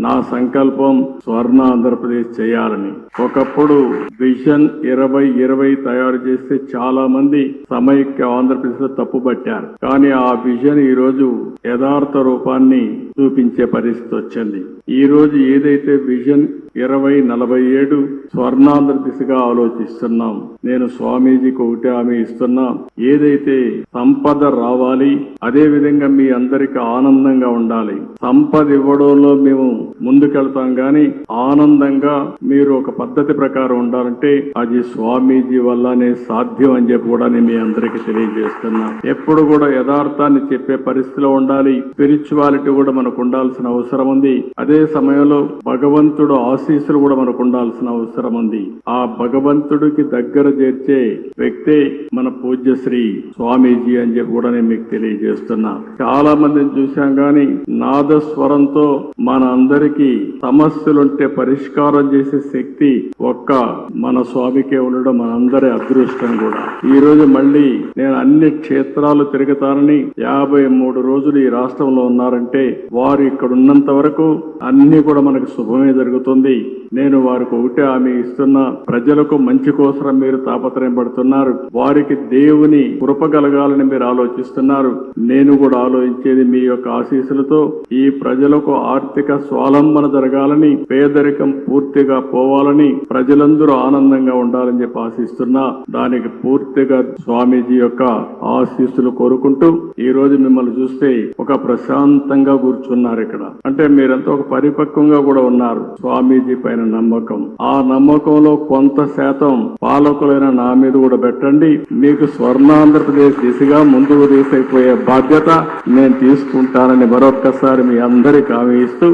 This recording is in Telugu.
నా సంకల్పం స్వర్ణ ఆంధ్రప్రదేశ్ చేయాలని. ఒకప్పుడు విజన్ 2020 తయారు చేస్తే చాలా మంది సమైక్య ఆంధ్రప్రదేశ్ లో తప్పుపట్టారు. కానీ ఆ విజన్ ఈ రోజు యథార్థ రూపాన్ని చూపించే పరిస్థితి వచ్చింది. ఈ రోజు ఏదైతే విజన్ 2047 స్వర్ణాంధ్ర దిశగా ఆలోచిస్తున్నాం. నేను స్వామీజీకి ఒకటే హామీ ఇస్తున్నా, ఏదైతే సంపద రావాలి, అదే విధంగా మీ అందరికి ఆనందంగా ఉండాలి. సంపద ఇవ్వడంలో మేము ముందుకెళ్తాం గాని ఆనందంగా మీరు ఒక పద్ధతి ప్రకారం ఉండాలంటే అది స్వామీజీ వల్లనే సాధ్యం అని చెప్పి కూడా నేను మీ అందరికీ తెలియజేస్తున్నా. ఎప్పుడు కూడా యథార్థాన్ని చెప్పే పరిస్థితిలో ఉండాలి. స్పిరిచువాలిటీ కూడా మనకు ఉండాల్సిన అవసరం ఉంది. అదే సమయంలో భగవంతుడు ఆశీస్సులు కూడా మనకు ఉండాల్సిన అవసరం ఉంది. ఆ భగవంతుడికి దగ్గర చేర్చే వ్యక్తే మన పూజ్యశ్రీ స్వామీజీ అని చెప్పి కూడా నేను మీకు తెలియజేస్తున్నా. చాలా మందిని చూశాం గాని నాదస్వరంతో మన అందరికీ సమస్యలుంటే పరిష్కారం చేసే శక్తి ఒక్క మన స్వామికే ఉండడం మనందరి అదృష్టం కూడా. ఈ రోజు మళ్ళీ నేను అన్ని క్షేత్రాలు తిరుగుతానని 53 రోజులు ఈ రాష్ట్రంలో ఉన్నారంటే వారు ఇక్కడ ఉన్నంత వరకు అన్ని కూడా మనకు శుభమే జరుగుతుంది. నేను వారికి ఒకటే హామీ ఇస్తున్నా, ప్రజలకు మంచి కోసం మీరు తాపత్రయం పడుతున్నారు. వారికి దేవుని కృప కలగాలని మీరు ఆలోచిస్తున్నారు. నేను కూడా ఆలోచించేది మీ యొక్క ఆశీస్సులతో ఈ ప్రజలకు ఆర్థిక స్వావలంబన జరగాలని, పేదరికం పూర్తిగా పోవాలని, ప్రజలందరూ ఆనందంగా ఉండాలని చెప్పి ఆశిస్తున్నా. దానికి పూర్తిగా స్వామీజీ యొక్క ఆశీస్సులు కోరుకుంటూ ఈ రోజు మిమ్మల్ని చూస్తే ఒక ప్రశాంతంగా కూర్చున్నారు ఇక్కడ. అంటే మీరంతా ఒక పరిపక్వంగా కూడా ఉన్నారు. స్వామీజీ పైన నమ్మకం, ఆ నమ్మకంలో కొంత శాతం పాలకులైన నా మీద కూడా పెట్టండి. మీకు స్వర్ణాంధ్రప్రదేశ్ దిశగా ముందుకు తీసుకుపోయే బాధ్యత నేను తీసుకుంటానని మరొక్కసారి మీ అందరికీ హామీ ఇస్తూ